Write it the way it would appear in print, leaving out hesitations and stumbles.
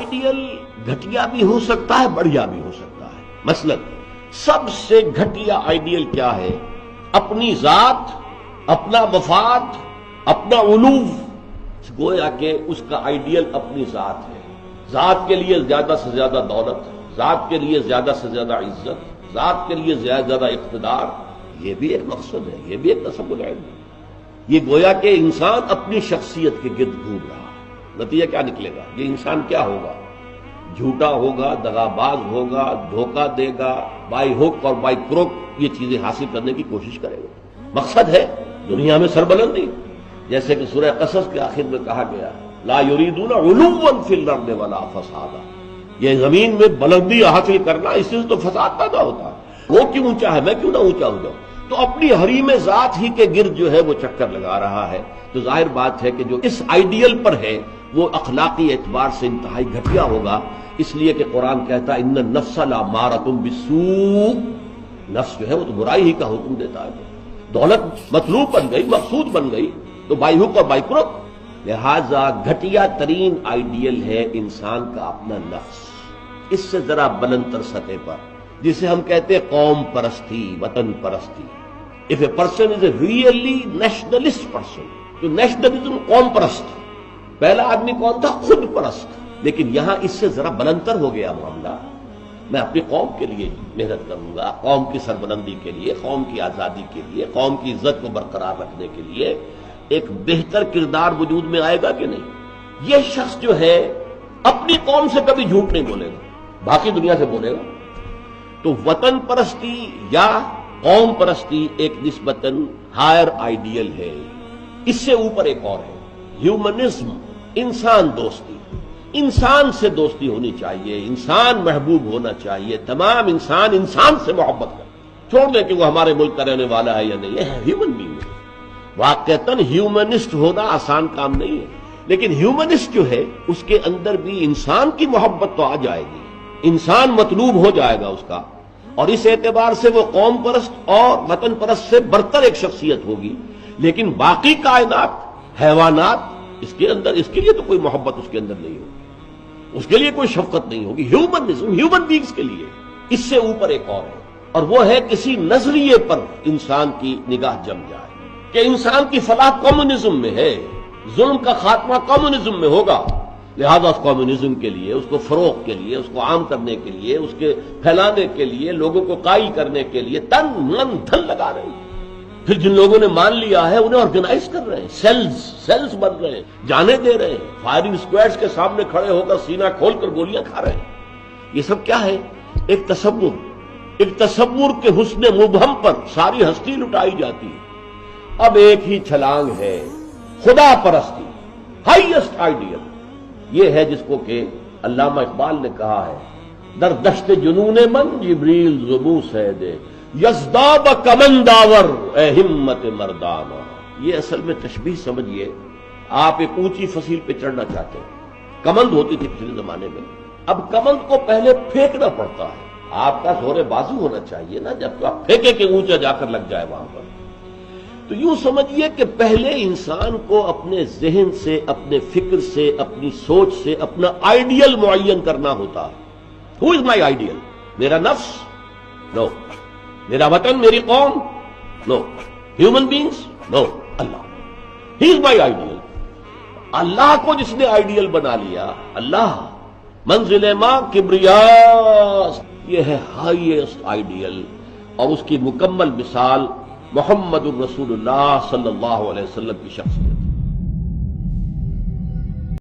Ideal گھٹیا بھی ہو سکتا ہے، بڑھیا بھی ہو سکتا ہے۔ مثلا سب سے گھٹیا آئیڈیل کیا ہے؟ اپنی ذات، اپنا مفاد، اپنا علوف، گویا کہ اس کا آئیڈیل اپنی ذات ہے۔ ذات کے لیے زیادہ سے زیادہ دولت، ذات کے لیے زیادہ سے زیادہ عزت، ذات کے لیے زیادہ اقتدار، یہ بھی ایک مقصد ہے، یہ بھی ایک نسب العلم ہے۔ یہ گویا کہ انسان اپنی شخصیت کے گرد گھوم رہا ہے۔ نتیجہ کیا نکلے گا؟ یہ انسان کیا ہوگا؟ جھوٹا ہوگا، دغاباز ہوگا، دھوکہ دے گا، بائی ہک اور بائی کروک یہ چیزیں حاصل کرنے کی کوشش کرے گا۔ مقصد ہے دنیا میں سربلندی، جیسے کہ سورہ قصص کے آخر میں کہا گیا، لا یریدون علوا فی الارض ولا فسادا، یہ زمین میں بلندی حاصل کرنا، اس سے تو فساد پیدا ہوتا ہے۔ وہ کیوں اونچا ہے، میں کیوں نہ اونچا ہو جاؤں؟ تو اپنی حریم ذات ہی کے گرد جو ہے وہ چکر لگا رہا ہے۔ تو ظاہر بات ہے کہ جو اس آئیڈیل پر ہے وہ اخلاقی اعتبار سے انتہائی گھٹیا ہوگا، اس لیے کہ قرآن کہتا ہے ان النفس لامارۃ بالسوء، نفس جو ہے وہ تو برائی ہی کا حکم دیتا ہے۔ دولت مطلوب بن گئی، مقصود بن گئی، تو بائی ہک اور بائی کروک۔ لہذا گھٹیا ترین آئیڈیل ہے انسان کا اپنا نفس، اس سے ذرا بلند تر سطح پر، جسے ہم کہتے ہیں قوم پرستی، وطن پرستی۔ If a person is a really nationalist person، تو نیشنلزم قوم پرست، پہلا آدمی کون تھا؟ خود پرست۔ لیکن یہاں اس سے ذرا بلندتر ہو گیا معاملہ، میں اپنی قوم کے لیے محنت کروں گا، قوم کی سربلندی کے لیے، قوم کی آزادی کے لیے، قوم کی عزت کو برقرار رکھنے کے لیے ایک بہتر کردار وجود میں آئے گا کہ نہیں؟ یہ شخص جو ہے اپنی قوم سے کبھی جھوٹ نہیں بولے گا، باقی دنیا سے بولے گا۔ تو وطن پرستی یا قوم پرستی ایک نسبتاً ہائر آئیڈیل ہے۔ اس سے اوپر ایک اور ہے ہیومنزم، انسان دوستی۔ انسان سے دوستی ہونی چاہیے، انسان محبوب ہونا چاہیے، تمام انسان انسان سے محبت کریں، چھوڑ دیں کہ وہ ہمارے ملک کا رہنے والا ہے یا نہیں، یہ ہیومن بینگ ہے۔ واقعتاً ہیومنسٹ ہونا آسان کام نہیں ہے، لیکن ہیومنسٹ جو ہے اس کے اندر بھی انسان کی محبت تو آ جائے گی، انسان مطلوب ہو جائے گا اس کا، اور اس اعتبار سے وہ قوم پرست اور وطن پرست سے برتر ایک شخصیت ہوگی۔ لیکن باقی کائنات، حیوانات، اس کے اندر اس کے لیے تو کوئی محبت اس کے اندر نہیں ہوگی، اس کے لیے کوئی شفقت نہیں ہوگی۔ ہیومنزم ہیومن بینگز کے لیے، اس سے اوپر ایک اور ہے، اور وہ ہے کسی نظریے پر انسان کی نگاہ جم جائے کہ انسان کی فلاح کمیونزم میں ہے، ظلم کا خاتمہ کمیونزم میں ہوگا، لہذا اس کمیونزم کے لیے، اس کو فروغ کے لیے، اس کو عام کرنے کے لیے، اس کے پھیلانے کے لیے، لوگوں کو قائل کرنے کے لیے تن من دھن لگا رہے ہیں۔ پھر جن لوگوں نے مان لیا ہے انہیں آرگنائز کر رہے ہیں، سیلز بن رہے ہیں، جانے دے رہے ہیں، فائرنگ اسکواڈز کے سامنے کھڑے ہو کر سینہ کھول کر گولیاں کھا رہے ہیں۔ یہ سب کیا ہے؟ ایک تصور کے حسن مبہم پر ساری ہستی لٹائی جاتی ہے۔ اب ایک ہی چھلانگ ہے خدا پرستی، ہائیسٹ آئیڈیل۔ یہ ہے جس کو کہ علامہ اقبال نے کہا ہے، در دشت جنون من جبریل زبوں سے دے یزداد کمنداور اے ہمت مردانہ۔ یہ اصل میں تشبیہ سمجھیے، آپ ایک اونچی فصیل پہ چڑھنا چاہتے ہیں، کمند ہوتی تھی پچھلے زمانے میں، اب کمند کو پہلے پھینکنا پڑتا ہے، آپ کا زور بازو ہونا چاہیے نا، جب تو آپ پھینکے کہ اونچا جا کر لگ جائے وہاں پر۔ تو یوں سمجھیے کہ پہلے انسان کو اپنے ذہن سے، اپنے فکر سے، اپنی سوچ سے اپنا آئیڈیل معین کرنا ہوتا ہے۔ Who is my ideal? میرا نفس؟ نو۔ میرا وطن، میری قوم؟ No. Human beings? No. Allah, he is my ideal. Allah کو جس نے آئیڈیل بنا لیا، اللہ منزل ماں کبریاء، یہ ہے ہائیسٹ آئیڈیل، اور اس کی مکمل مثال محمد الرسول اللہ صلی اللہ علیہ وسلم کی شخصیت۔